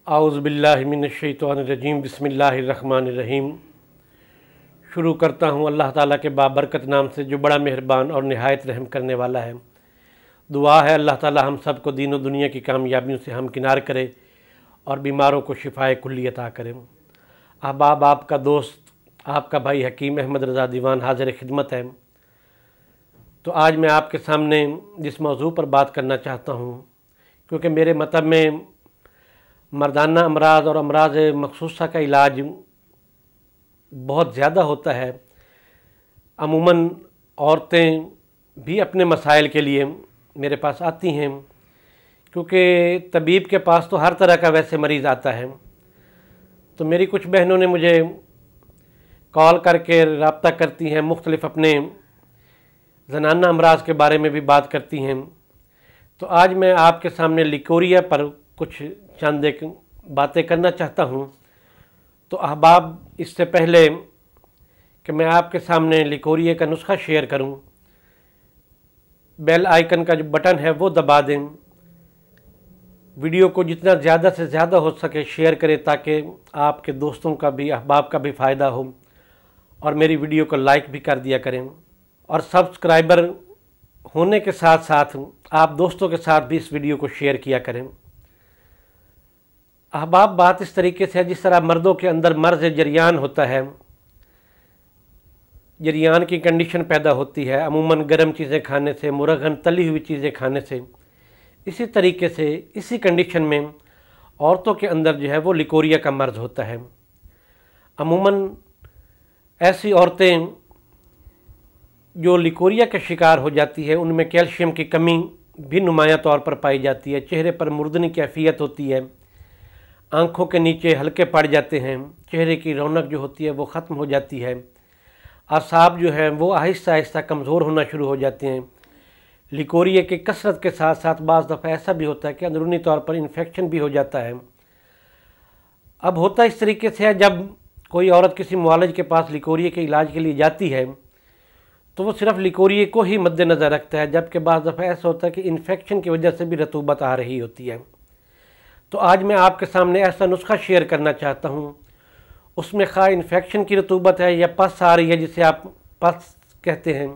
اعوذ باللہ من الشیطان الرجیم بسم اللہ الرحمن الرحیم۔ شروع کرتا ہوں اللہ تعالیٰ کے بابرکت نام سے جو بڑا مہربان اور نہایت رحم کرنے والا ہے۔ دعا ہے اللہ تعالیٰ ہم سب کو دین و دنیا کی کامیابیوں سے ہمکنار کرے اور بیماروں کو شفائے کلی عطا کرے۔ احباب، آپ کا دوست، آپ کا بھائی حکیم احمد رضا دیوان حاضر خدمت ہے۔ تو آج میں آپ کے سامنے جس موضوع پر بات کرنا چاہتا ہوں، کیونکہ میرے مطلب میں مردانہ امراض اور امراض مخصوصہ کا علاج بہت زیادہ ہوتا ہے۔ عموماً عورتیں بھی اپنے مسائل کے لیے میرے پاس آتی ہیں، کیونکہ طبیب کے پاس تو ہر طرح کا ویسے مریض آتا ہے۔ تو میری کچھ بہنوں نے مجھے کال کر کے رابطہ کرتی ہیں، مختلف اپنے زنانہ امراض کے بارے میں بھی بات کرتی ہیں۔ تو آج میں آپ کے سامنے لیکوریا پر کچھ چند ایک باتیں کرنا چاہتا ہوں۔ تو احباب، اس سے پہلے کہ میں آپ کے سامنے لیکوریا کا نسخہ شیئر کروں، بیل آئیکن کا جو بٹن ہے وہ دبا دیں، ویڈیو کو جتنا زیادہ سے زیادہ ہو سکے شیئر کریں تاکہ آپ کے دوستوں کا بھی، احباب کا بھی فائدہ ہو، اور میری ویڈیو کو لائک بھی کر دیا کریں، اور سبسکرائبر ہونے کے ساتھ ساتھ آپ دوستوں کے ساتھ بھی اس ویڈیو کو شیئر کیا کریں۔ احباب، بات اس طریقے سے ہے جس طرح مردوں کے اندر مرض جریان ہوتا ہے، جریان کی کنڈیشن پیدا ہوتی ہے عموماً گرم چیزیں کھانے سے، مرغن تلی ہوئی چیزیں کھانے سے، اسی طریقے سے اسی کنڈیشن میں عورتوں کے اندر جو ہے وہ لیکوریا کا مرض ہوتا ہے۔ عموماً ایسی عورتیں جو لیکوریا کا شکار ہو جاتی ہے ان میں کیلشیم کی کمی بھی نمایاں طور پر پائی جاتی ہے، چہرے پر مردنی کیفیت ہوتی ہے، آنکھوں کے نیچے ہلکے پڑ جاتے ہیں، چہرے کی رونق جو ہوتی ہے وہ ختم ہو جاتی ہے، اعصاب جو ہیں وہ آہستہ آہستہ کمزور ہونا شروع ہو جاتے ہیں۔ لیکوریا کی کثرت کے ساتھ ساتھ بعض دفعہ ایسا بھی ہوتا ہے کہ اندرونی طور پر انفیکشن بھی ہو جاتا ہے۔ اب ہوتا اس طریقے سے ہے، جب کوئی عورت کسی معالج کے پاس لیکوریا کے علاج کے لیے جاتی ہے تو وہ صرف لیکوریا کو ہی مد نظر رکھتا ہے، جبکہ بعض دفعہ ایسا ہوتا ہے کہ انفیکشن کی وجہ سے بھی رطوبت آ رہی ہوتی ہے۔ تو آج میں آپ کے سامنے ایسا نسخہ شیئر کرنا چاہتا ہوں، اس میں خواہ انفیکشن کی رطوبت ہے یا پس آ رہی ہے جسے آپ پس کہتے ہیں،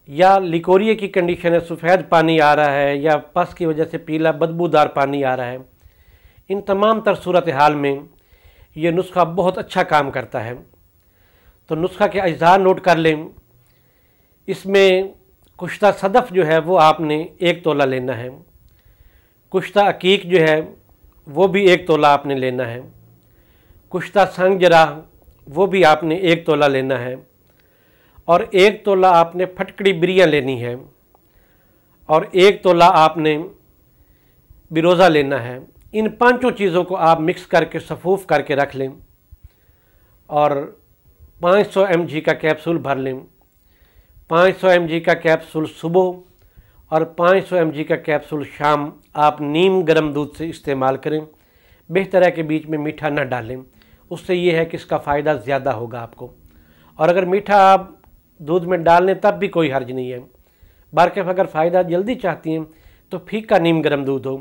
یا لیکوریا کی کنڈیشن ہے، سفید پانی آ رہا ہے، یا پس کی وجہ سے پیلا بدبودار پانی آ رہا ہے، ان تمام تر صورتحال میں یہ نسخہ بہت اچھا کام کرتا ہے۔ تو نسخہ کے اجزاء نوٹ کر لیں۔ اس میں کشتہ صدف جو ہے وہ آپ نے 1 تولہ لینا ہے، کشتہ عقیق جو ہے وہ بھی 1 تولہ آپ نے لینا ہے، کشتہ سنگ جراح وہ بھی آپ نے 1 تولہ لینا ہے، اور 1 تولہ آپ نے پھٹکڑی بریاں لینی ہے، اور 1 تولہ آپ نے بیروزہ لینا ہے۔ ان 5 چیزوں کو آپ مکس کر کے صفوف کر کے رکھ لیں، اور 500 mg کا کیپسول بھر لیں۔ 500 mg کا کیپسول صبح اور 500 mg کا کیپسول شام آپ نیم گرم دودھ سے استعمال کریں، بہتر ہے کہ بیچ میں میٹھا نہ ڈالیں، اس سے یہ ہے کہ اس کا فائدہ زیادہ ہوگا آپ کو۔ اور اگر میٹھا آپ دودھ میں ڈال لیں تب بھی کوئی حرج نہیں ہے، برکف اگر فائدہ جلدی چاہتی ہیں تو پھیکا نیم گرم دودھ ہو،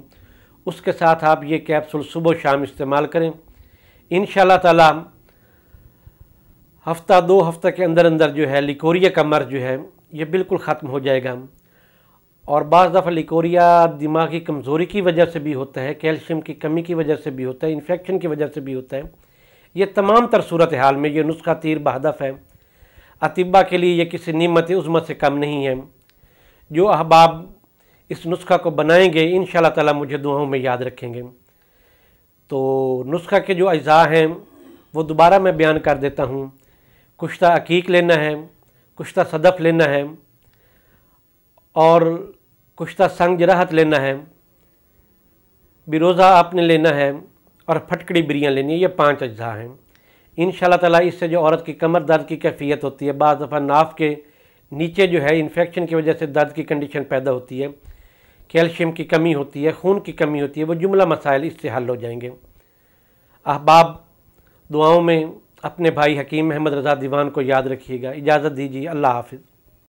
اس کے ساتھ آپ یہ کیپسول صبح و شام استعمال کریں۔ انشاءاللہ تعالی ہفتہ 2 ہفتہ کے اندر اندر جو ہے لیکوریا کا مرض جو ہے یہ بالکل ختم ہو جائے گا۔ اور بعض دفعہ لیکوریا دماغی کمزوری کی وجہ سے بھی ہوتا ہے، کیلشیم کی کمی کی وجہ سے بھی ہوتا ہے، انفیکشن کی وجہ سے بھی ہوتا ہے۔ یہ تمام تر صورتحال میں یہ نسخہ تیر بہدف ہے، اطباء کے لیے یہ کسی نعمت عظمی سے کم نہیں ہے۔ جو احباب اس نسخہ کو بنائیں گے انشاءاللہ تعالی مجھے دعاؤں میں یاد رکھیں گے۔ تو نسخہ کے جو اجزاء ہیں وہ دوبارہ میں بیان کر دیتا ہوں۔ کشتہ عقیق لینا ہے، کشتہ صدف لینا ہے، اور کشتہ سنگ جراحت لینا ہے، بیروزہ آپ نے لینا ہے، اور پھٹکڑی بریاں لینی ہے۔ یہ 5 اجزاء ہیں۔ انشاءاللہ تعالی اس سے جو عورت کی کمر درد کی کیفیت ہوتی ہے، بعض دفعہ ناف کے نیچے جو ہے انفیکشن کی وجہ سے درد کی کنڈیشن پیدا ہوتی ہے، کیلشیم کی کمی ہوتی ہے، خون کی کمی ہوتی ہے، وہ جملہ مسائل اس سے حل ہو جائیں گے۔ احباب، دعاؤں میں اپنے بھائی حکیم احمد رضا دیوان کو یاد رکھیے گا۔ اجازت دیجیے، اللہ حافظ۔